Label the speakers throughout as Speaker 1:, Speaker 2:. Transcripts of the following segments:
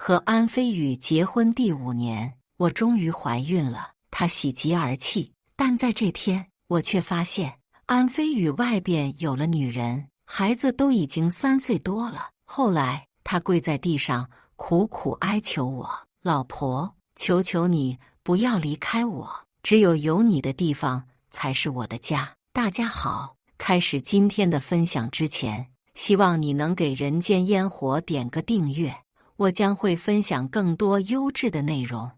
Speaker 1: 和安飞宇结婚第5年，我终于怀孕了。她喜极而泣，但在这天，我却发现安飞宇外边有了女人，孩子都已经3岁多了。后来，她跪在地上，苦苦哀求我：“老婆，求求你不要离开我，只有你的地方才是我的家。”大家好，开始今天的分享之前，希望你能给人间烟火点个订阅，我将会分享更多优质的内容。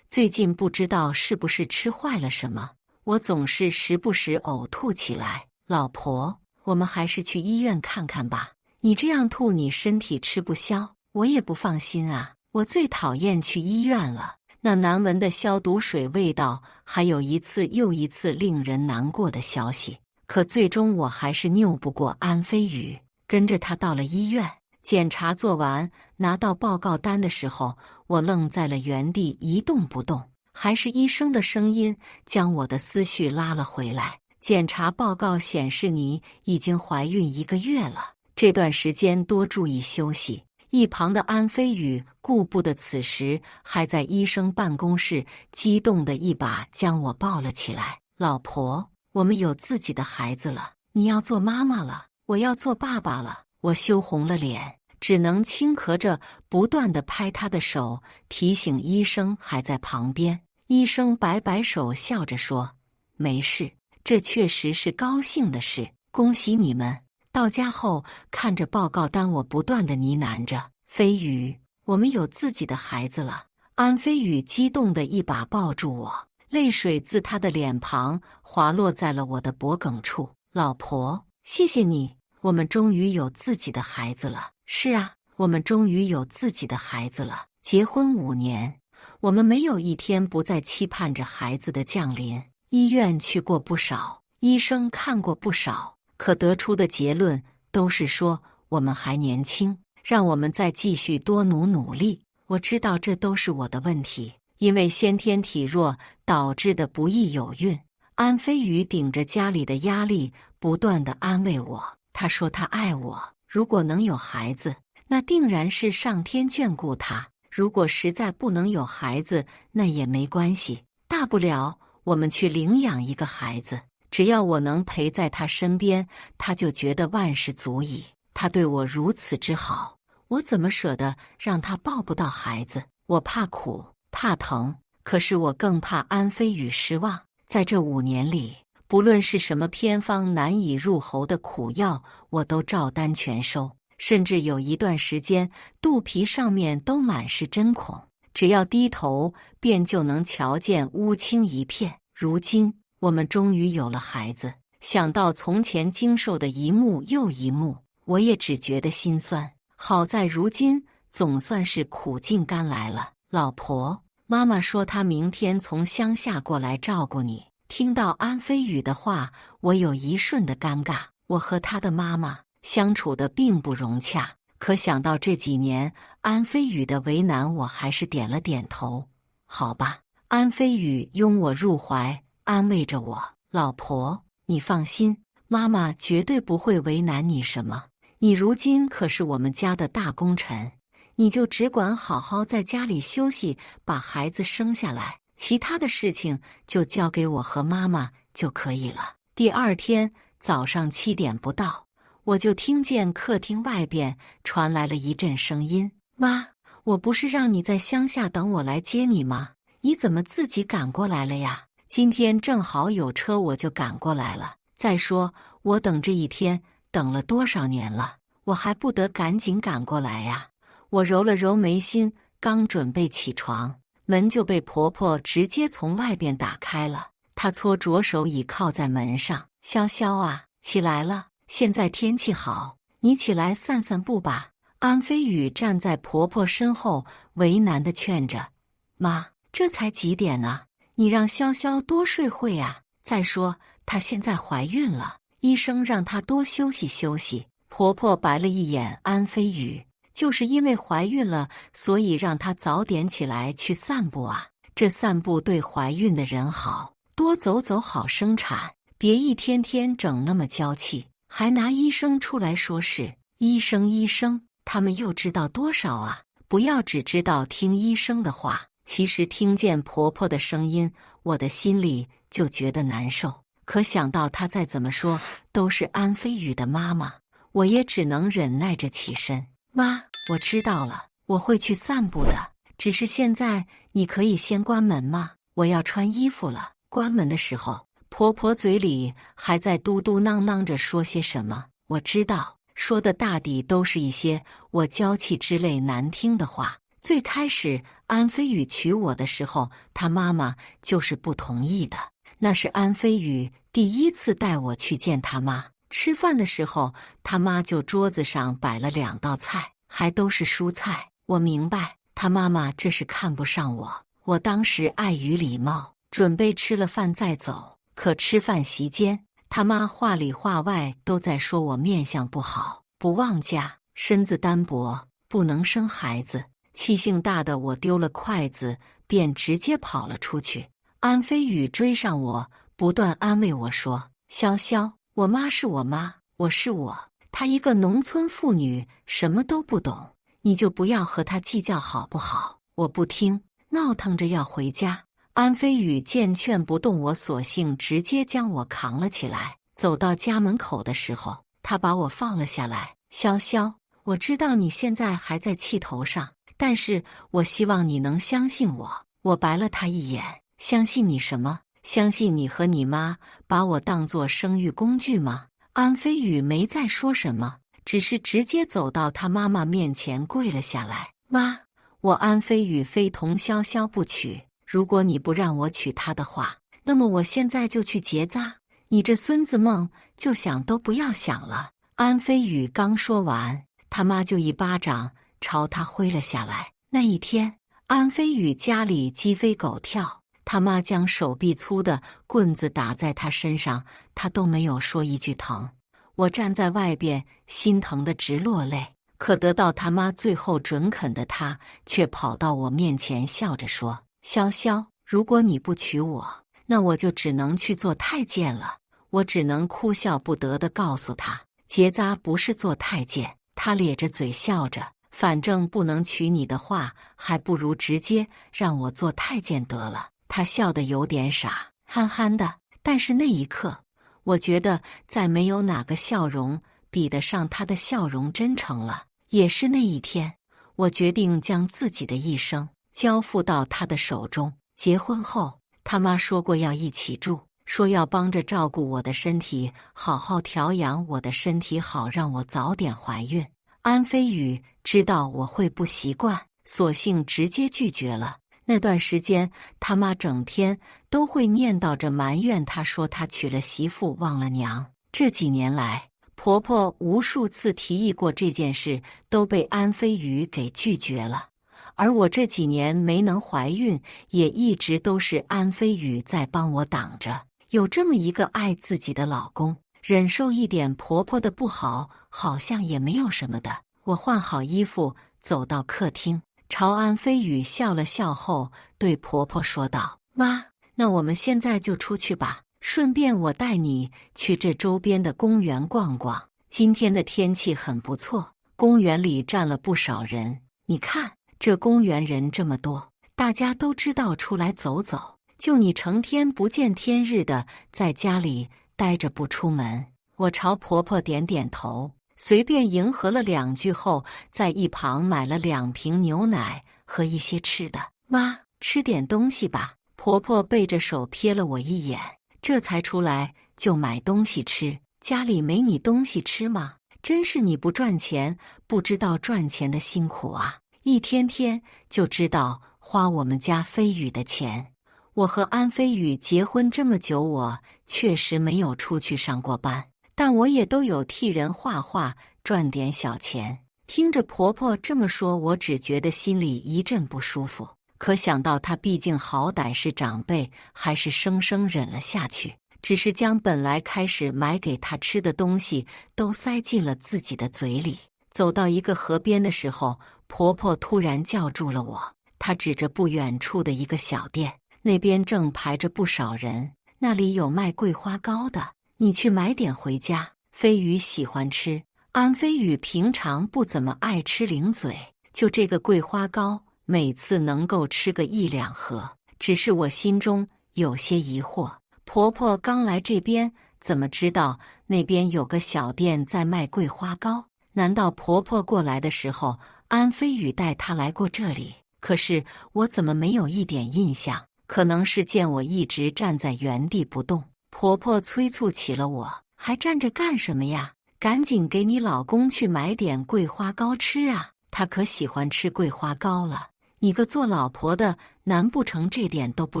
Speaker 1: 最近不知道是不是吃坏了什么，我总是时不时呕吐起来。老婆，我们还是去医院看看吧，你这样吐，你身体吃不消，我也不放心啊。我最讨厌去医院了，那难闻的消毒水味道，还有一次又一次令人难过的消息。可最终我还是拗不过安飞宇，跟着他到了医院。检查做完，拿到报告单的时候，我愣在了原地一动不动，还是医生的声音将我的思绪拉了回来。检查报告显示你已经怀孕1个月了，这段时间多注意休息。一旁的安飞宇顾不得此时还在医生办公室，激动的一把将我抱了起来。老婆，我们有自己的孩子了，你要做妈妈了，我要做爸爸了。我羞红了脸，只能轻咳着不断地拍他的手，提醒医生还在旁边。医生摆摆手，笑着说：“没事，这确实是高兴的事，恭喜你们。”到家后，看着报告单，我不断地呢喃着：“飞宇，我们有自己的孩子了。”安飞宇激动地一把抱住我，泪水自他的脸庞滑落在了我的脖颈处。老婆，谢谢你，我们终于有自己的孩子了。是啊，我们终于有自己的孩子了。结婚5年，我们没有一天不再期盼着孩子的降临。医院去过不少，医生看过不少，可得出的结论都是说我们还年轻，让我们再继续多努力。我知道这都是我的问题，因为先天体弱导致的不易有孕。安飞宇顶着家里的压力，不断地安慰我。他说他爱我，如果能有孩子，那定然是上天眷顾他；如果实在不能有孩子，那也没关系，大不了我们去领养一个孩子。只要我能陪在他身边，他就觉得万事足矣。他对我如此之好，我怎么舍得让他抱不到孩子？我怕苦，怕疼，可是我更怕安飞宇失望。在这5年里，不论是什么偏方难以入喉的苦药，我都照单全收，甚至有一段时间肚皮上面都满是针孔，只要低头便就能瞧见乌青一片。如今我们终于有了孩子，想到从前经受的一幕又一幕，我也只觉得心酸。好在如今总算是苦尽甘来了。老婆，妈妈说她明天从乡下过来照顾你。听到安飞宇的话，我有一瞬的尴尬。我和他的妈妈相处的并不融洽，可想到这几年安飞宇的为难，我还是点了点头。好吧。安飞宇拥我入怀，安慰着我：“老婆，你放心，妈妈绝对不会为难你什么。你如今可是我们家的大功臣，你就只管好好在家里休息，把孩子生下来。其他的事情就交给我和妈妈就可以了。”第2天早上7点不到，我就听见客厅外边传来了一阵声音：“妈，我不是让你在乡下等我来接你吗？你怎么自己赶过来了呀？”今天正好有车，我就赶过来了。再说我等这一天等了多少年了，我还不得赶紧赶过来呀？我揉了揉眉心，刚准备起床，门就被婆婆直接从外边打开了。她搓着手倚靠在门上：“潇潇啊，起来了，现在天气好，你起来散散步吧。”安飞宇站在婆婆身后，为难地劝着：“妈，这才几点呢？你让潇潇多睡会啊。再说她现在怀孕了，医生让她多休息休息。”婆婆白了一眼安飞宇：“就是因为怀孕了，所以让她早点起来去散步啊。这散步对怀孕的人好，多走走好生产，别一天天整那么娇气，还拿医生出来说事。医生，他们又知道多少啊？”不要只知道听医生的话。其实听见婆婆的声音，我的心里就觉得难受。可想到她再怎么说都是安飞宇的妈妈，我也只能忍耐着起身。妈，我知道了，我会去散步的。只是现在你可以先关门吗？我要穿衣服了。关门的时候，婆婆嘴里还在嘟嘟囔囔着说些什么。我知道，说的大抵都是一些我娇气之类难听的话。最开始安飞宇娶我的时候，他妈妈就是不同意的。那是安飞宇第一次带我去见他妈。吃饭的时候，他妈就桌子上摆了2道菜，还都是蔬菜。我明白他妈妈这是看不上我。我当时碍于礼貌，准备吃了饭再走。可吃饭席间，他妈话里话外都在说我面相不好，不旺家，身子单薄，不能生孩子。气性大的我丢了筷子，便直接跑了出去。安飞宇追上我，不断安慰我说：“潇潇，我妈是我妈，我是我。她一个农村妇女，什么都不懂，你就不要和她计较好不好？”我不听，闹腾着要回家。安飞宇见劝不动我，索性直接将我扛了起来。走到家门口的时候，他把我放了下来。潇潇，我知道你现在还在气头上，但是我希望你能相信我。我白了他一眼，相信你什么？相信你和你妈把我当作生育工具吗？安飞宇没再说什么，只是直接走到他妈妈面前跪了下来。妈，我安飞宇非同潇潇不娶，如果你不让我娶她的话，那么我现在就去结扎。你这孙子梦就想都不要想了。安飞宇刚说完，他妈就一巴掌朝他挥了下来。那一天，安飞宇家里鸡飞狗跳，他妈将手臂粗的棍子打在他身上，他都没有说一句疼。我站在外边，心疼得直落泪。可得到他妈最后准肯的他，却跑到我面前笑着说：“潇潇，如果你不娶我，那我就只能去做太监了。”我只能哭笑不得地告诉他，结扎不是做太监。他咧着嘴笑着，反正不能娶你的话，还不如直接让我做太监得了。他笑得有点傻，憨憨的。但是那一刻，我觉得再没有哪个笑容比得上他的笑容真诚了。也是那一天，我决定将自己的一生交付到他的手中。结婚后，他妈说过要一起住，说要帮着照顾我的身体，好好调养我的身体，好让我早点怀孕。安飞宇知道我会不习惯，索性直接拒绝了。那段时间，他妈整天都会念叨着埋怨，她说她娶了媳妇忘了娘。这几年来，婆婆无数次提议过这件事，都被安飞宇给拒绝了。而我这几年没能怀孕，也一直都是安飞宇在帮我挡着。有这么一个爱自己的老公，忍受一点婆婆的不好，好像也没有什么的。我换好衣服，走到客厅，朝安飞宇笑了笑后，对婆婆说道：“妈，那我们现在就出去吧，顺便我带你去这周边的公园逛逛。今天的天气很不错，公园里站了不少人。你看，这公园人这么多，大家都知道出来走走。就你成天不见天日的在家里待着不出门。”我朝婆婆点点头，随便迎合了2句后，在一旁买了2瓶牛奶和一些吃的。妈，吃点东西吧。婆婆背着手瞥了我一眼，这才出来就买东西吃。家里没你东西吃吗？真是你不赚钱，不知道赚钱的辛苦啊！一天天就知道花我们家飞宇的钱。我和安飞宇结婚这么久，我确实没有出去上过班，但我也都有替人画画，赚点小钱。听着婆婆这么说，我只觉得心里一阵不舒服。可想到她毕竟好歹是长辈，还是生生忍了下去，只是将本来开始买给她吃的东西都塞进了自己的嘴里。走到一个河边的时候，婆婆突然叫住了我，她指着不远处的一个小店，那边正排着不少人，那里有卖桂花糕的，你去买点回家。飞宇喜欢吃，安飞宇平常不怎么爱吃零嘴，就这个桂花糕，每次能够吃个1-2盒。只是我心中有些疑惑，婆婆刚来这边，怎么知道那边有个小店在卖桂花糕？难道婆婆过来的时候，安飞宇带她来过这里？可是我怎么没有一点印象？可能是见我一直站在原地不动，婆婆催促起了我，还站着干什么呀？赶紧给你老公去买点桂花糕吃啊！他可喜欢吃桂花糕了。你个做老婆的，难不成这点都不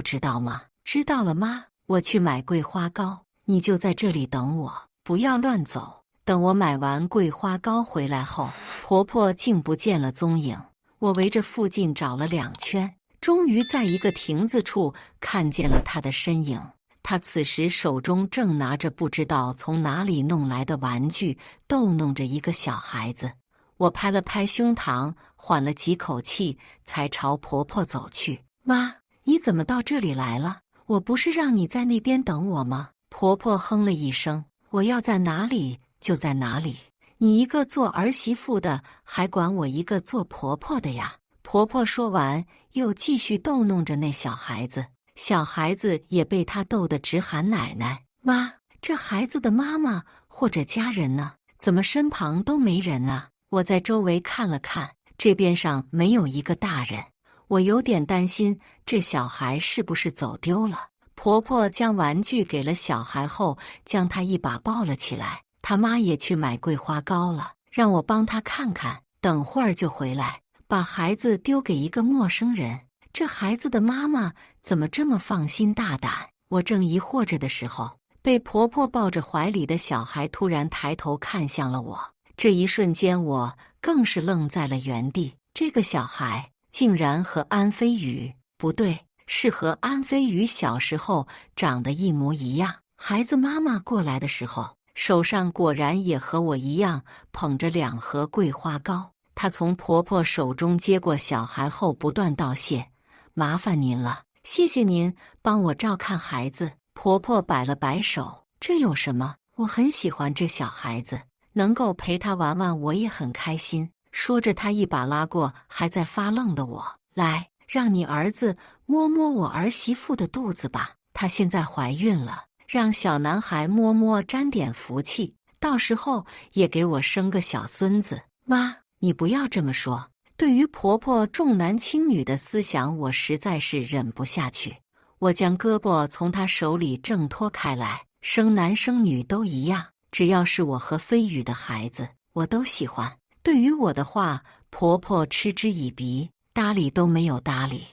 Speaker 1: 知道吗？知道了吗？我去买桂花糕，你就在这里等我，不要乱走。等我买完桂花糕回来后，婆婆竟不见了踪影。我围着附近找了2圈，终于在一个亭子处看见了她的身影。她此时手中正拿着不知道从哪里弄来的玩具，逗弄着一个小孩子。我拍了拍胸膛，缓了几口气，才朝婆婆走去。妈，你怎么到这里来了？我不是让你在那边等我吗？婆婆哼了一声，我要在哪里就在哪里。你一个做儿媳妇的，还管我一个做婆婆的呀？婆婆说完，又继续逗弄着那小孩子。小孩子也被她逗得直喊奶奶。妈，这孩子的妈妈或者家人呢？怎么身旁都没人呢？我在周围看了看，这边上没有一个大人，我有点担心这小孩是不是走丢了。婆婆将玩具给了小孩后，将他一把抱了起来。他妈也去买桂花糕了，让我帮他看看，等会儿就回来。把孩子丢给一个陌生人，这孩子的妈妈怎么这么放心大胆？我正疑惑着的时候，被婆婆抱着怀里的小孩突然抬头看向了我。这一瞬间，我更是愣在了原地。这个小孩竟然和安飞宇，不对，是和安飞宇小时候长得一模一样。孩子妈妈过来的时候，手上果然也和我一样捧着2盒桂花糕。她从婆婆手中接过小孩后，不断道谢：“麻烦您了，谢谢您帮我照看孩子。”婆婆摆了摆手：“这有什么？我很喜欢这小孩子。”能够陪他玩玩，我也很开心。说着，他一把拉过还在发愣的我，来，让你儿子摸摸我儿媳妇的肚子吧。她现在怀孕了，让小男孩摸摸，沾点福气，到时候也给我生个小孙子。妈，你不要这么说。对于婆婆重男轻女的思想，我实在是忍不下去。我将胳膊从她手里挣脱开来，生男生女都一样。只要是我和飞宇的孩子，我都喜欢。对于我的话，婆婆嗤之以鼻，搭理都没有搭理。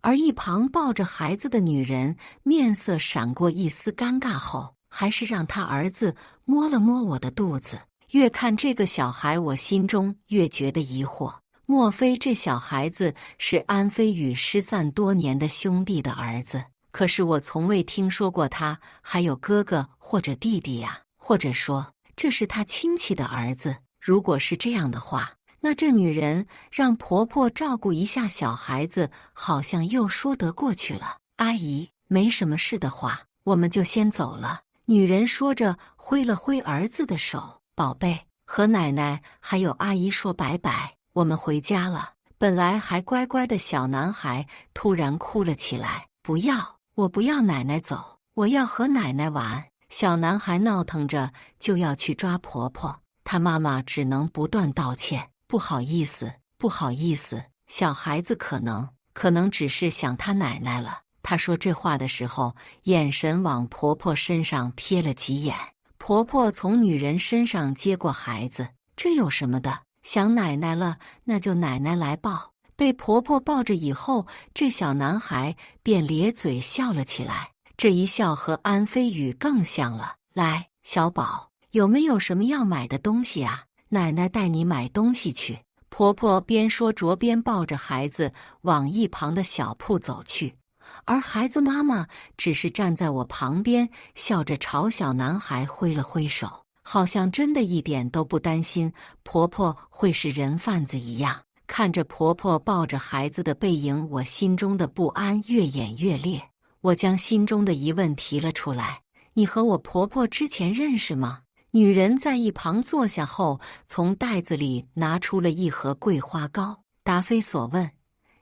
Speaker 1: 而一旁抱着孩子的女人面色闪过一丝尴尬后，还是让她儿子摸了摸我的肚子。越看这个小孩，我心中越觉得疑惑。莫非这小孩子是安飞宇失散多年的兄弟的儿子？可是我从未听说过他还有哥哥或者弟弟呀。或者说，这是她亲戚的儿子。如果是这样的话，那这女人让婆婆照顾一下小孩子，好像又说得过去了。阿姨，没什么事的话，我们就先走了。女人说着，挥了挥儿子的手。宝贝，和奶奶还有阿姨说拜拜，我们回家了。本来还乖乖的小男孩突然哭了起来。不要，我不要奶奶走，我要和奶奶玩。小男孩闹腾着就要去抓婆婆，他妈妈只能不断道歉：“不好意思，不好意思，小孩子可能只是想他奶奶了。”他说这话的时候，眼神往婆婆身上瞥了几眼。婆婆从女人身上接过孩子：“这有什么的？想奶奶了，那就奶奶来抱。”被婆婆抱着以后，这小男孩便咧嘴笑了起来。这一笑和安飞宇更像了。来，小宝，有没有什么要买的东西啊？奶奶带你买东西去。婆婆边说着边抱着孩子往一旁的小铺走去，而孩子妈妈只是站在我旁边，笑着朝小男孩挥了挥手，好像真的一点都不担心婆婆会是人贩子一样。看着婆婆抱着孩子的背影，我心中的不安越演越烈。我将心中的疑问提了出来：“你和我婆婆之前认识吗？”女人在一旁坐下后，从袋子里拿出了一盒桂花糕，答非所问：“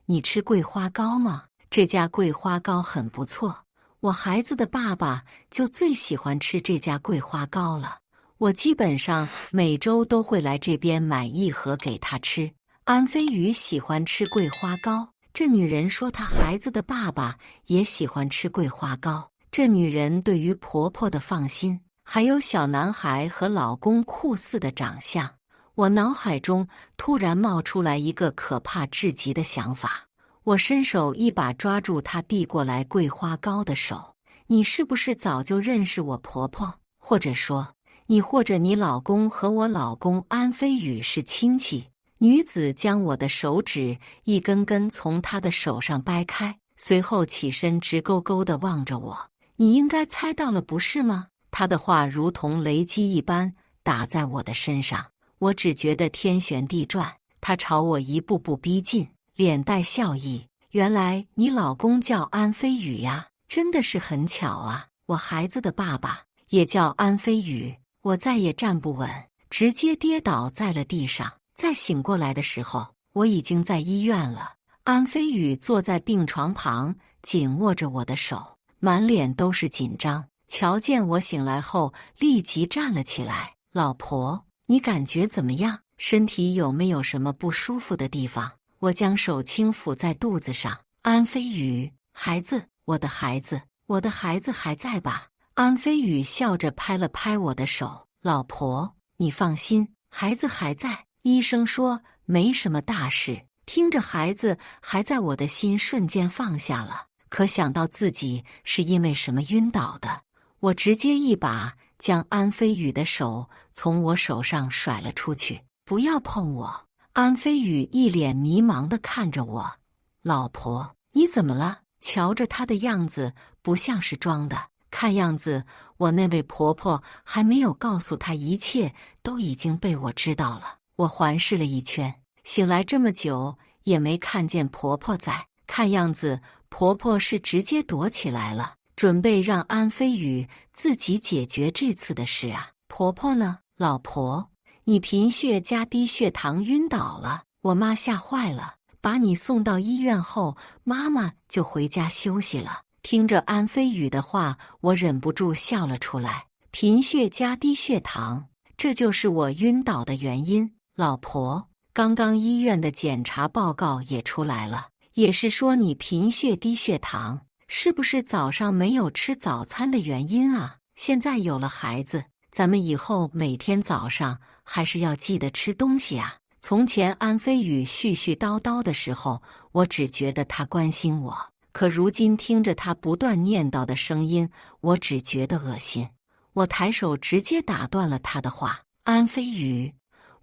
Speaker 1: 你吃桂花糕吗？这家桂花糕很不错，我孩子的爸爸就最喜欢吃这家桂花糕了。我基本上每周都会来这边买一盒给他吃。”安飞宇喜欢吃桂花糕，这女人说她孩子的爸爸也喜欢吃桂花糕。这女人对于婆婆的放心，还有小男孩和老公酷似的长相，我脑海中突然冒出来一个可怕至极的想法。我伸手一把抓住她递过来桂花糕的手。你是不是早就认识我婆婆？或者说，你或者你老公和我老公安飞宇是亲戚？女子将我的手指一根根从她的手上掰开，随后起身直勾勾地望着我。你应该猜到了，不是吗？她的话如同雷击一般打在我的身上，我只觉得天旋地转。她朝我一步步逼近，脸带笑意。原来你老公叫安飞宇呀，真的是很巧啊。我孩子的爸爸也叫安飞宇。我再也站不稳，直接跌倒在了地上。再醒过来的时候，我已经在医院了。安飞宇坐在病床旁，紧握着我的手，满脸都是紧张。瞧见我醒来后，立即站了起来。老婆，你感觉怎么样？身体有没有什么不舒服的地方？我将手轻抚在肚子上。安飞宇，孩子，我的孩子，我的孩子还在吧？安飞宇笑着拍了拍我的手。老婆，你放心，孩子还在。医生说没什么大事。听着孩子还在，我的心瞬间放下了。可想到自己是因为什么晕倒的，我直接一把将安飞宇的手从我手上甩了出去。不要碰我！安飞宇一脸迷茫地看着我。老婆，你怎么了？瞧着他的样子不像是装的，看样子我那位婆婆还没有告诉他一切都已经被我知道了。我环视了一圈，醒来这么久也没看见婆婆在，看样子婆婆是直接躲起来了，准备让安飞宇自己解决这次的事啊。婆婆呢？老婆，你贫血加低血糖晕倒了，我妈吓坏了，把你送到医院后，妈妈就回家休息了。听着安飞宇的话，我忍不住笑了出来。贫血加低血糖，这就是我晕倒的原因。老婆，刚刚医院的检查报告也出来了，也是说你贫血低血糖，是不是早上没有吃早餐的原因啊？现在有了孩子，咱们以后每天早上还是要记得吃东西啊。从前安飞宇絮絮叨叨的时候，我只觉得他关心我，可如今听着他不断念叨的声音，我只觉得恶心。我抬手直接打断了他的话。安飞宇，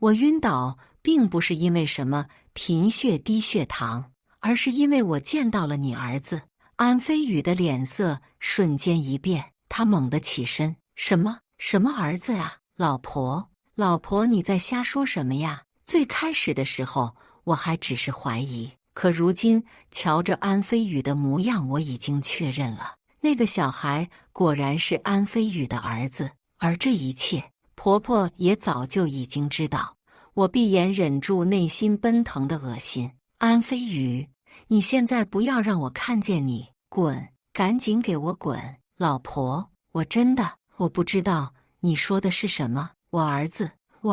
Speaker 1: 我晕倒并不是因为什么贫血低血糖，而是因为我见到了你儿子。安飞宇的脸色瞬间一变，他猛地起身。什么儿子呀？老婆，你在瞎说什么呀？最开始的时候我还只是怀疑，可如今瞧着安飞宇的模样，我已经确认了，那个小孩果然是安飞宇的儿子。而这一切婆婆也早就已经知道。我闭眼忍住内心奔腾的恶心。安飞宇，你现在不要让我看见你，滚，赶紧给我滚！老婆，我不知道你说的是什么。我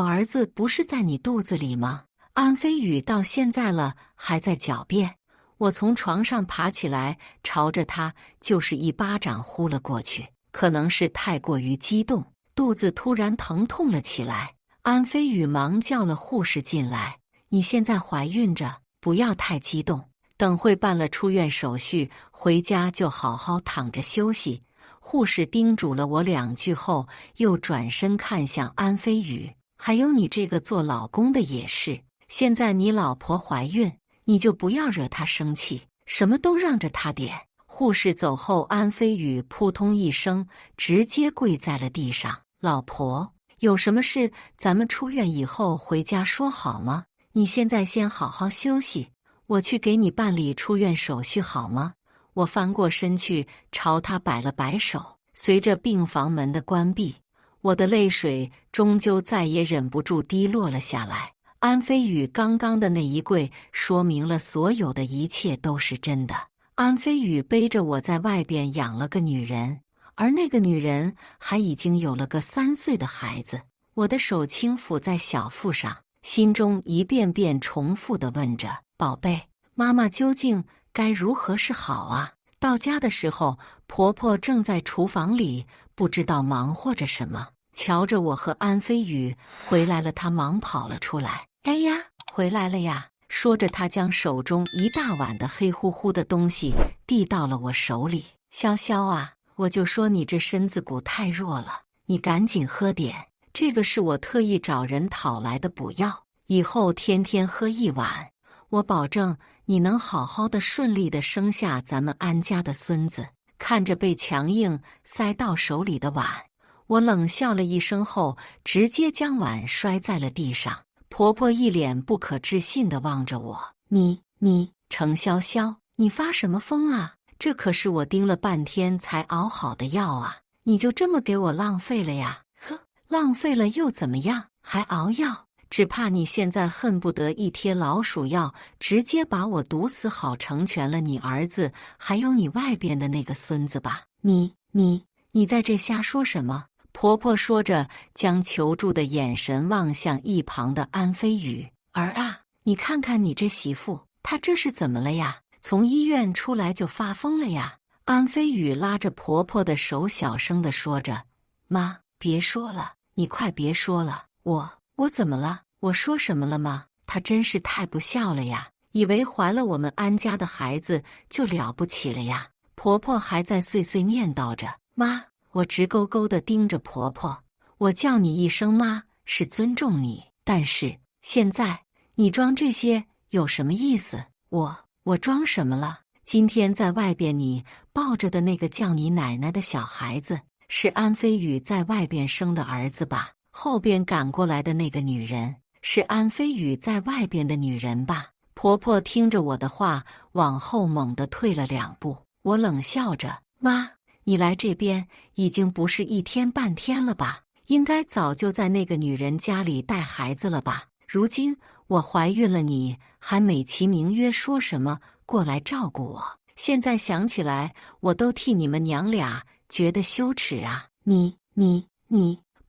Speaker 1: 儿子不是在你肚子里吗？安飞宇到现在了还在狡辩。我从床上爬起来，朝着他就是一巴掌呼了过去。可能是太过于激动，肚子突然疼痛了起来。安飞宇忙叫了护士进来。你现在怀孕着，不要太激动，等会办了出院手续，回家就好好躺着休息。护士叮嘱了我2句后，又转身看向安飞宇。还有你这个做老公的也是，现在你老婆怀孕，你就不要惹她生气，什么都让着她点。护士走后，安飞宇扑通一声直接跪在了地上。老婆，有什么事咱们出院以后回家说好吗？你现在先好好休息，我去给你办理出院手续好吗？我翻过身去朝他摆了摆手。随着病房门的关闭，我的泪水终究再也忍不住滴落了下来。安飞宇刚刚的那一跪，说明了所有的一切都是真的。安飞宇背着我在外边养了个女人，而那个女人还已经有了个3岁的孩子。我的手轻抚在小腹上，心中一遍遍重复地问着：宝贝，妈妈究竟该如何是好啊？到家的时候，婆婆正在厨房里不知道忙活着什么，瞧着我和安飞宇回来了，她忙跑了出来。哎呀，回来了呀！说着，她将手中一大碗的黑乎乎的东西递到了我手里。潇潇啊，我就说你这身子骨太弱了，你赶紧喝点，这个是我特意找人讨来的补药，以后天天喝1碗，我保证你能好好的顺利的生下咱们安家的孙子。看着被强硬塞到手里的碗，我冷笑了一声后，直接将碗摔在了地上。婆婆一脸不可置信地望着我，你，程潇潇，你发什么疯啊？这可是我盯了半天才熬好的药啊，你就这么给我浪费了呀？呵，浪费了又怎么样？还熬药？只怕你现在恨不得一贴老鼠药，直接把我毒死，好成全了你儿子，还有你外边的那个孙子吧？你在这瞎说什么？婆婆说着，将求助的眼神望向一旁的安飞宇。儿啊，你看看你这媳妇，她这是怎么了呀？从医院出来就发疯了呀？安飞宇拉着婆婆的手，小声地说着：妈，别说了，你快别说了。我怎么了？我说什么了吗？她真是太不孝了呀！以为怀了我们安家的孩子就了不起了呀？婆婆还在碎碎念叨着。妈，我直勾勾地盯着婆婆，我叫你一声妈是尊重你，但是现在你装这些有什么意思？我装什么了？今天在外边你抱着的那个叫你奶奶的小孩子，是安飞宇在外边生的儿子吧？后边赶过来的那个女人，是安飞宇在外边的女人吧？婆婆听着我的话，往后猛地退了2步。我冷笑着：妈，你来这边已经不是1天半天了吧？应该早就在那个女人家里带孩子了吧？如今我怀孕了，你还美其名曰说什么过来照顾我？现在想起来，我都替你们娘俩觉得羞耻啊！你，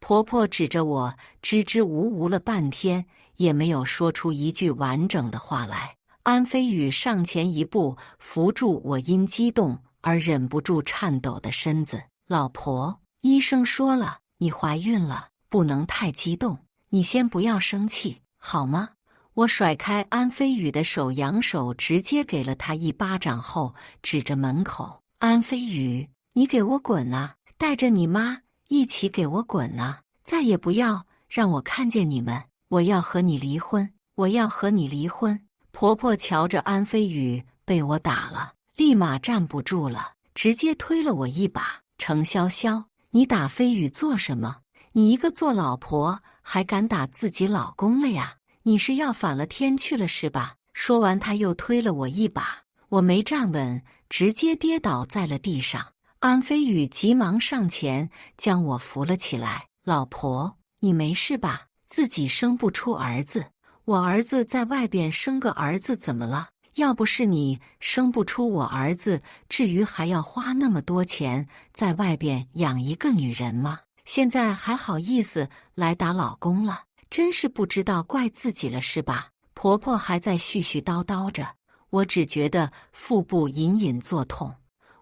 Speaker 1: 婆婆指着我，支支吾吾了半天，也没有说出一句完整的话来。安飞宇上前一步，扶住我因激动而忍不住颤抖的身子。老婆，医生说了，你怀孕了，不能太激动，你先不要生气，好吗？我甩开安飞宇的手，扬手直接给了他一巴掌后，指着门口：安飞宇，你给我滚啊！带着你妈一起给我滚啊！再也不要让我看见你们！我要和你离婚！我要和你离婚！婆婆瞧着安飞宇被我打了，立马站不住了，直接推了我一把。程潇潇，你打飞宇做什么？你一个做老婆还敢打自己老公了呀？你是要反了天去了是吧？说完，他又推了我一把，我没站稳，直接跌倒在了地上。安飞宇急忙上前将我扶了起来。老婆，你没事吧？自己生不出儿子，我儿子在外边生个儿子怎么了？要不是你生不出我儿子，至于还要花那么多钱在外边养一个女人吗？现在还好意思来打老公了，真是不知道怪自己了是吧？婆婆还在絮絮叨叨着，我只觉得腹部隐隐作痛。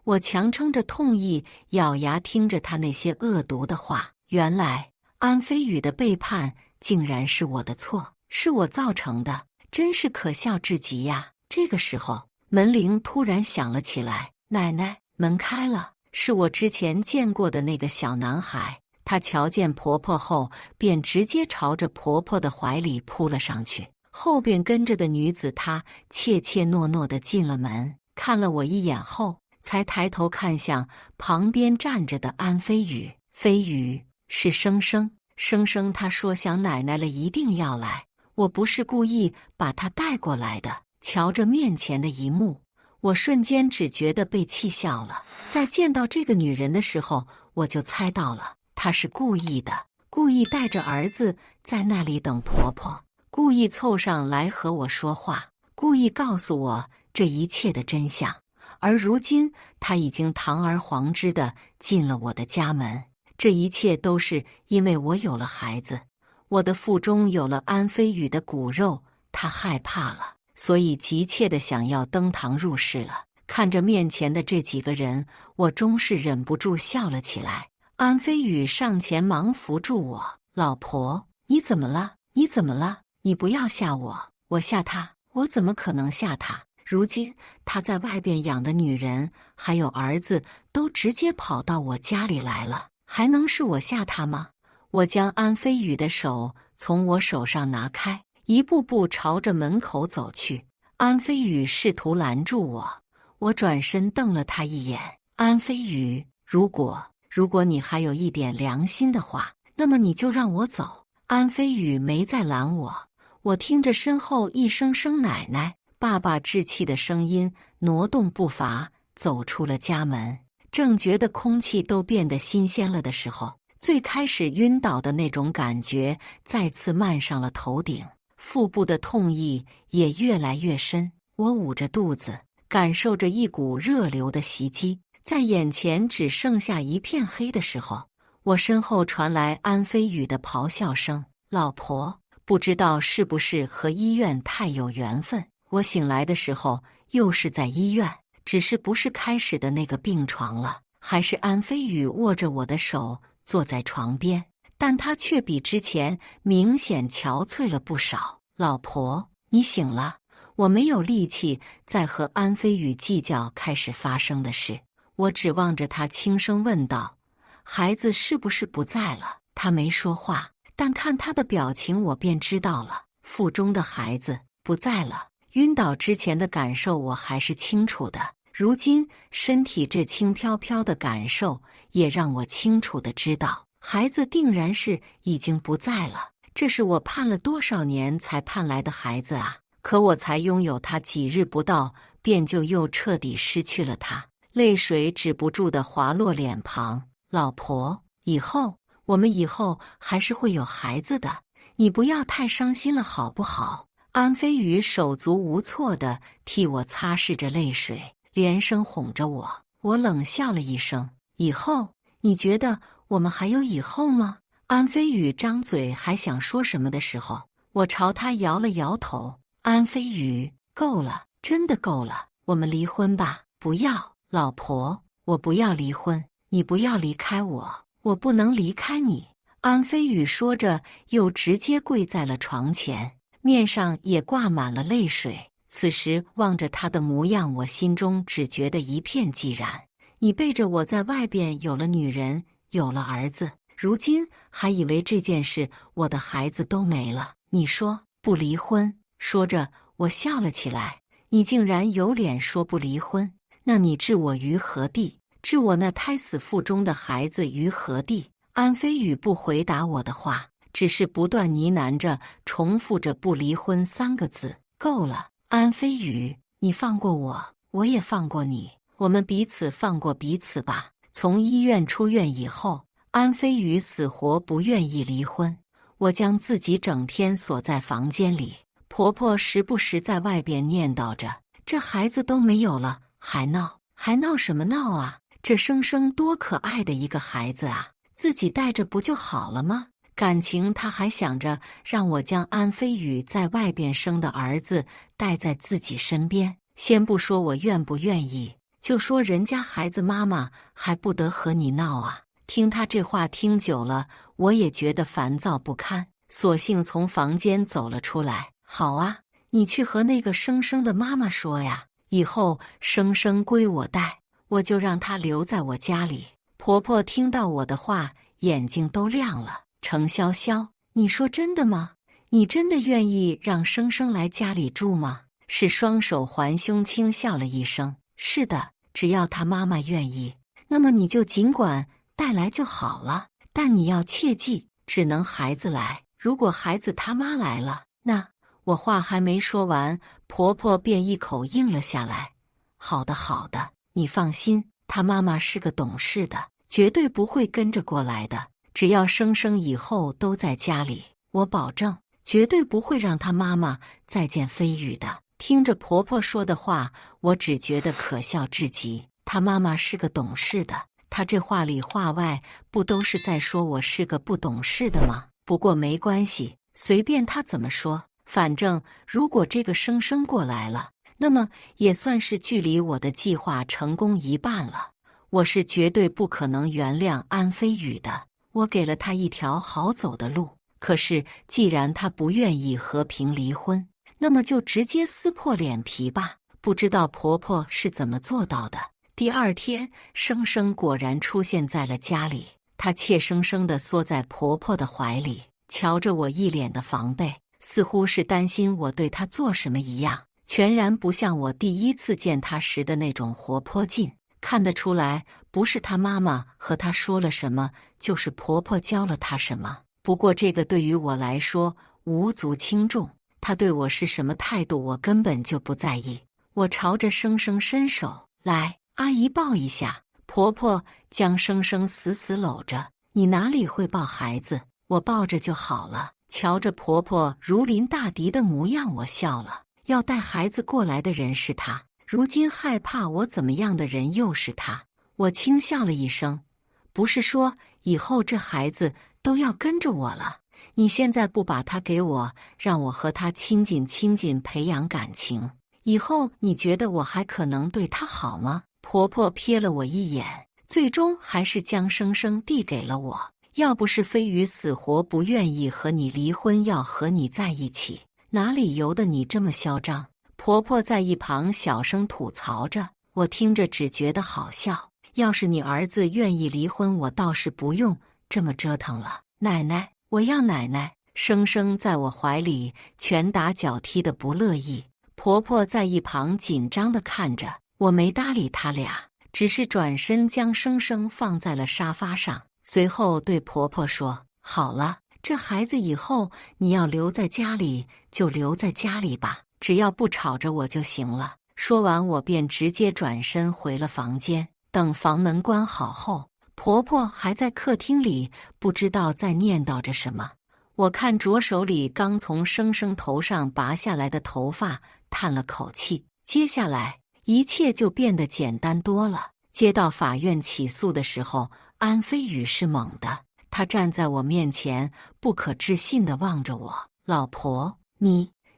Speaker 1: 我强撑着痛意，咬牙听着他那些恶毒的话。原来安飞宇的背叛竟然是我的错，是我造成的，真是可笑至极呀！这个时候，门铃突然响了起来。奶奶，门开了，是我之前见过的那个小男孩。他瞧见婆婆后，便直接朝着婆婆的怀里扑了上去。后边跟着的女子，她怯怯懦懦地进了门，看了我一眼后，才抬头看向旁边站着的安飞宇。飞宇，是生生，他说想奶奶了，一定要来。我不是故意把他带过来的。瞧着面前的一幕，我瞬间只觉得被气笑了。在见到这个女人的时候，我就猜到了，她是故意的，故意带着儿子在那里等婆婆，故意凑上来和我说话，故意告诉我这一切的真相。而如今，他已经堂而皇之地进了我的家门。这一切都是因为我有了孩子，我的腹中有了安飞宇的骨肉。他害怕了，所以急切地想要登堂入室了。看着面前的这几个人，我终是忍不住笑了起来。安飞宇上前忙扶住我：“老婆，你怎么了？你怎么了？你不要吓我，我吓他？我怎么可能吓他？如今他在外边养的女人还有儿子都直接跑到我家里来了，还能是我吓他吗？”我将安飞宇的手从我手上拿开，一步步朝着门口走去。安飞宇试图拦住我，我转身瞪了他一眼：“安飞宇，如果你还有一点良心的话，那么你就让我走。”安飞宇没再拦我，我听着身后一声声奶奶、爸爸稚气的声音，挪动步伐走出了家门。正觉得空气都变得新鲜了的时候，最开始晕倒的那种感觉再次漫上了头顶，腹部的痛意也越来越深。我捂着肚子，感受着一股热流的袭击。在眼前只剩下一片黑的时候，我身后传来安飞宇的咆哮声：“老婆！”不知道是不是和医院太有缘分，我醒来的时候又是在医院，只是不是开始的那个病床了，还是安飞宇握着我的手坐在床边，但他却比之前明显憔悴了不少。“老婆，你醒了。”我没有力气再和安飞宇计较开始发生的事，我指望着他轻声问道：“孩子是不是不在了？”他没说话，但看他的表情我便知道了，腹中的孩子不在了。晕倒之前的感受我还是清楚的，如今身体这轻飘飘的感受也让我清楚地知道，孩子定然是已经不在了。这是我盼了多少年才盼来的孩子啊！可我才拥有他几日不到，便就又彻底失去了他。泪水止不住地滑落脸庞。“老婆，我们以后还是会有孩子的，你不要太伤心了好不好？”安飞宇手足无措地替我擦拭着泪水，连声哄着我。我冷笑了一声：“以后？你觉得我们还有以后吗？”安飞宇张嘴还想说什么的时候，我朝他摇了摇头：“安飞宇，够了，真的够了，我们离婚吧。”“不要，老婆，我不要离婚，你不要离开我，我不能离开你。”安飞宇说着，又直接跪在了床前，面上也挂满了泪水。此时望着他的模样，我心中只觉得一片寂然。你背着我在外边有了女人，有了儿子，如今还以为这件事我的孩子都没了。你说不离婚？说着，我笑了起来。你竟然有脸说不离婚？那你置我于何地？置我那胎死腹中的孩子于何地？安飞宇不回答我的话，只是不断呢喃着，重复着不离婚3个字。够了，安飞宇，你放过我，我也放过你，我们彼此放过彼此吧。从医院出院以后，安飞宇死活不愿意离婚，我将自己整天锁在房间里。婆婆时不时在外边念叨着：“这孩子都没有了，还闹什么闹啊？这生生多可爱的一个孩子啊，自己带着不就好了吗？”感情她还想着让我将安飞宇在外边生的儿子带在自己身边。先不说我愿不愿意，就说人家孩子妈妈还不得和你闹啊。听她这话听久了，我也觉得烦躁不堪，索性从房间走了出来。好啊，你去和那个生生的妈妈说呀，以后生生归我带，我就让她留在我家里。婆婆听到我的话，眼睛都亮了。程潇潇，你说真的吗？你真的愿意让生生来家里住吗？是双手环胸轻笑了一声。是的，只要她妈妈愿意，那么你就尽管带来就好了。但你要切记，只能孩子来，如果孩子他妈来了，那……我话还没说完，婆婆便一口应了下来。好的，好的，你放心，她妈妈是个懂事的，绝对不会跟着过来的。只要生生以后都在家里，我保证绝对不会让他妈妈再见飞宇的。听着婆婆说的话，我只觉得可笑至极。她妈妈是个懂事的，她这话里话外不都是在说我是个不懂事的吗？不过没关系，随便她怎么说，反正如果这个生生过来了，那么也算是距离我的计划成功一半了。我是绝对不可能原谅安飞宇的，我给了他一条好走的路。可是既然他不愿意和平离婚，那么就直接撕破脸皮吧。不知道婆婆是怎么做到的。第二天，生生果然出现在了家里，她怯生生地缩在婆婆的怀里，瞧着我一脸的防备，似乎是担心我对她做什么一样，全然不像我第一次见她时的那种活泼劲。看得出来，不是她妈妈和她说了什么，就是婆婆教了她什么。不过这个对于我来说无足轻重，她对我是什么态度，我根本就不在意。我朝着生生伸手，来，阿姨抱一下。婆婆将生生死死搂着，你哪里会抱孩子？我抱着就好了。瞧着婆婆如临大敌的模样，我笑了。要带孩子过来的人是她，如今害怕我怎么样的人又是她。我轻笑了一声，不是说以后这孩子都要跟着我了？你现在不把他给我，让我和他亲近亲近，培养感情，以后你觉得我还可能对他好吗？婆婆瞥了我一眼，最终还是将生生递给了我。要不是飞宇死活不愿意和你离婚，要和你在一起，哪里由得你这么嚣张？婆婆在一旁小声吐槽着，我听着只觉得好笑。要是你儿子愿意离婚，我倒是不用这么折腾了。奶奶，我要奶奶！生生在我怀里拳打脚踢的不乐意。婆婆在一旁紧张地看着，我没搭理他俩，只是转身将生生放在了沙发上，随后对婆婆说：好了，这孩子以后你要留在家里就留在家里吧，只要不吵着我就行了。说完我便直接转身回了房间。等房门关好后，婆婆还在客厅里不知道在念叨着什么。我看着手里刚从生生头上拔下来的头发，叹了口气。接下来一切就变得简单多了。接到法院起诉的时候，安飞宇是猛的，他站在我面前，不可置信地望着我。老婆，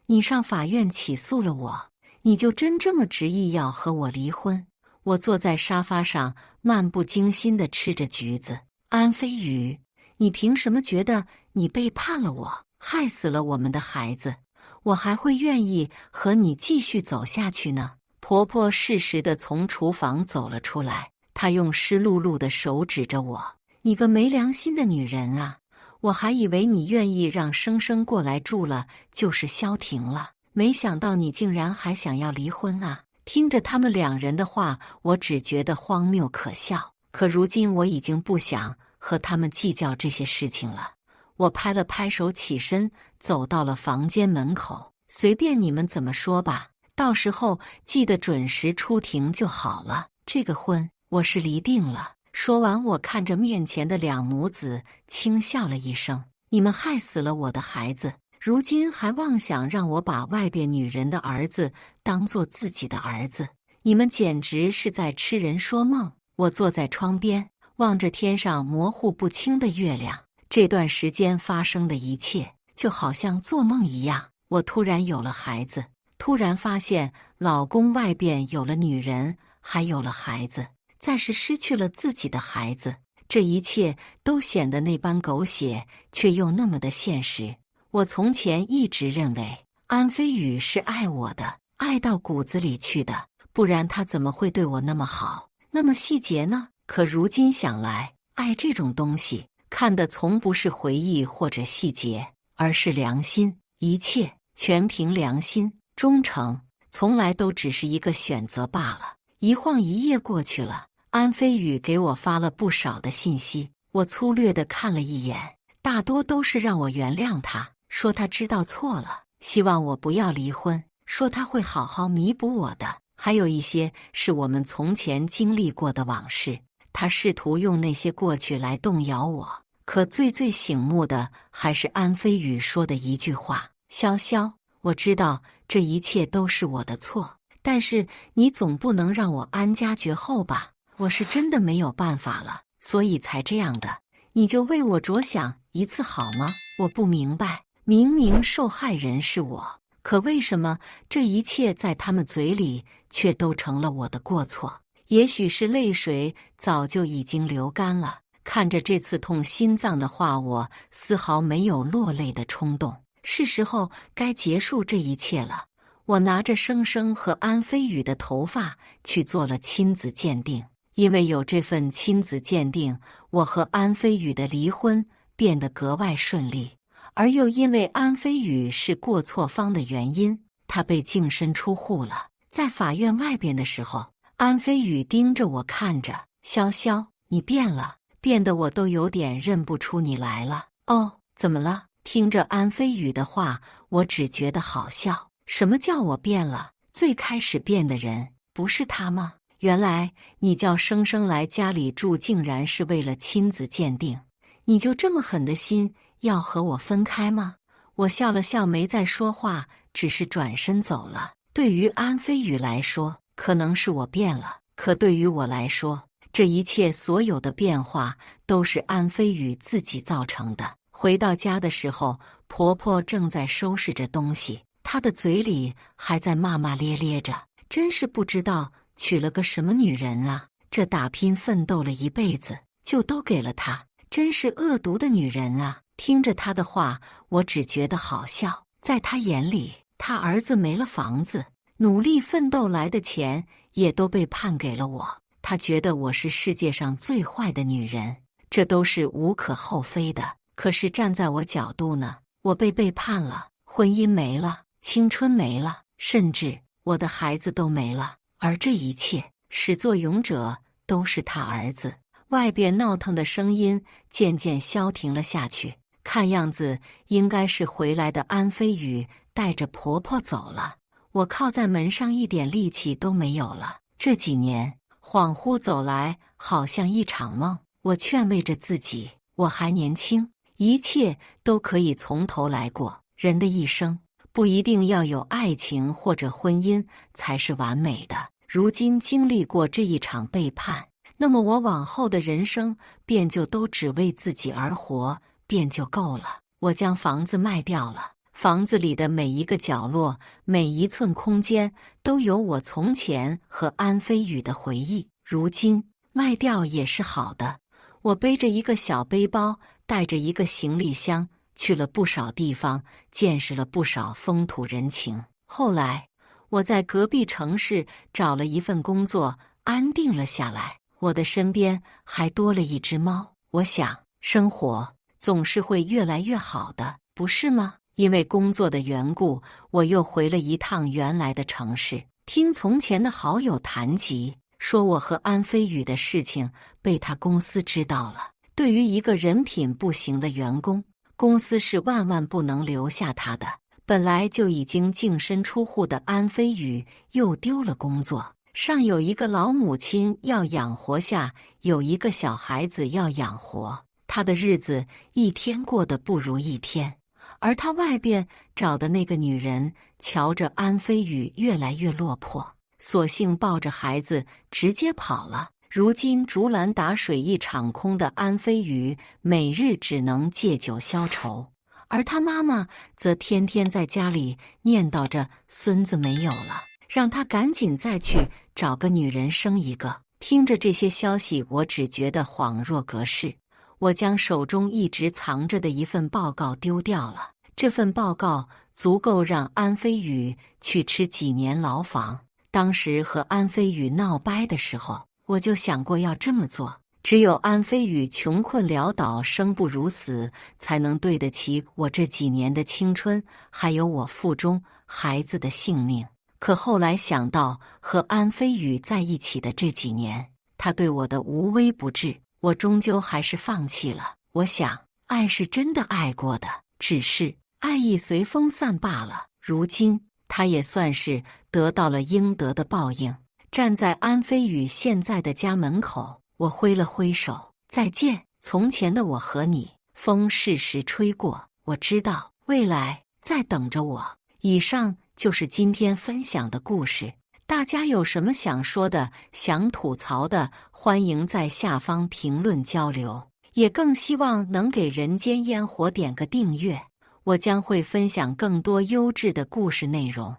Speaker 1: 你上法院起诉了我，你就真这么执意要和我离婚？我坐在沙发上，漫不经心地吃着橘子。安飞宇，你凭什么觉得你背叛了我，害死了我们的孩子，我还会愿意和你继续走下去呢？婆婆适时地从厨房走了出来，她用湿漉漉的手指着我：你个没良心的女人啊！我还以为你愿意让生生过来住了就是消停了，没想到你竟然还想要离婚啊！听着他们两人的话，我只觉得荒谬可笑。可如今我已经不想和他们计较这些事情了。我拍了拍手，起身走到了房间门口。随便你们怎么说吧，到时候记得准时出庭就好了。这个婚我是离定了。说完，我看着面前的两母子，轻笑了一声：你们害死了我的孩子，如今还妄想让我把外边女人的儿子当作自己的儿子，你们简直是在痴人说梦。我坐在窗边，望着天上模糊不清的月亮，这段时间发生的一切就好像做梦一样。我突然有了孩子，突然发现老公外边有了女人，还有了孩子，再是失去了自己的孩子，这一切都显得那般狗血，却又那么的现实。我从前一直认为安飞宇是爱我的，爱到骨子里去的，不然他怎么会对我那么好，那么细节呢？可如今想来，爱这种东西，看的从不是回忆或者细节，而是良心，一切全凭良心，忠诚从来都只是一个选择罢了。一晃一夜过去了，安飞宇给我发了不少的信息，我粗略地看了一眼，大多都是让我原谅他，说他知道错了，希望我不要离婚，说他会好好弥补我的。还有一些是我们从前经历过的往事，他试图用那些过去来动摇我，可最醒目的还是安飞宇说的一句话：潇潇，我知道这一切都是我的错，但是你总不能让我安家绝后吧？我是真的没有办法了，所以才这样的。你就为我着想一次好吗？我不明白，明明受害人是我，可为什么这一切在他们嘴里却都成了我的过错？也许是泪水早就已经流干了，看着这次痛心脏的话，我丝毫没有落泪的冲动。是时候该结束这一切了。我拿着生生和安飞宇的头发去做了亲子鉴定，因为有这份亲子鉴定，我和安飞宇的离婚变得格外顺利。而又因为安飞宇是过错方的原因，他被净身出户了。在法院外边的时候，安飞宇盯着我看着，潇潇，你变了，变得我都有点认不出你来了。哦，怎么了？听着安飞宇的话，我只觉得好笑。什么叫我变了？最开始变的人不是他吗？原来你叫生生来家里住，竟然是为了亲子鉴定。你就这么狠的心要和我分开吗？我笑了笑，没再说话，只是转身走了。对于安飞宇来说，可能是我变了，可对于我来说，这一切所有的变化都是安飞宇自己造成的。回到家的时候，婆婆正在收拾着东西，她的嘴里还在骂骂咧咧着，真是不知道娶了个什么女人啊！这打拼奋斗了一辈子，就都给了她，真是恶毒的女人啊！听着她的话，我只觉得好笑。在她眼里，她儿子没了房子，努力奋斗来的钱也都被判给了我，她觉得我是世界上最坏的女人，这都是无可厚非的。可是站在我角度呢，我被背叛了，婚姻没了，青春没了，甚至我的孩子都没了。而这一切始作俑者都是他儿子。外边闹腾的声音渐渐消停了下去，看样子应该是回来的安飞宇带着婆婆走了。我靠在门上，一点力气都没有了。这几年恍惚走来，好像一场梦。我劝慰着自己，我还年轻，一切都可以从头来过。人的一生不一定要有爱情或者婚姻才是完美的。如今经历过这一场背叛，那么我往后的人生便就都只为自己而活，便就够了。我将房子卖掉了，房子里的每一个角落，每一寸空间都有我从前和安飞宇的回忆。如今卖掉也是好的。我背着一个小背包，带着一个行李箱，去了不少地方，见识了不少风土人情。后来我在隔壁城市找了一份工作，安定了下来。我的身边还多了一只猫。我想，生活总是会越来越好的，不是吗？因为工作的缘故，我又回了一趟原来的城市，听从前的好友谈及，说我和安飞宇的事情被他公司知道了。对于一个人品不行的员工，公司是万万不能留下他的。本来就已经净身出户的安飞宇又丢了工作，上有一个老母亲要养活，下有一个小孩子要养活，他的日子一天过得不如一天。而他外边找的那个女人，瞧着安飞宇越来越落魄，索性抱着孩子直接跑了。如今竹篮打水一场空的安飞宇，每日只能借酒消愁，而他妈妈则天天在家里念叨着孙子没有了，让他赶紧再去找个女人生一个。听着这些消息，我只觉得恍若隔世。我将手中一直藏着的一份报告丢掉了，这份报告足够让安飞宇去吃几年牢房。当时和安飞宇闹掰的时候，我就想过要这么做。只有安飞宇穷困潦倒、生不如死，才能对得起我这几年的青春，还有我腹中孩子的性命。可后来想到和安飞宇在一起的这几年，他对我的无微不至，我终究还是放弃了。我想，爱是真的爱过的，只是爱意随风散罢了。如今，他也算是得到了应得的报应。站在安飞宇现在的家门口，我挥了挥手，再见，从前的我和你风适时吹过，我知道未来在等着我。以上就是今天分享的故事。大家有什么想说的、想吐槽的，欢迎在下方评论交流。也更希望能给人间烟火点个订阅，我将会分享更多优质的故事内容。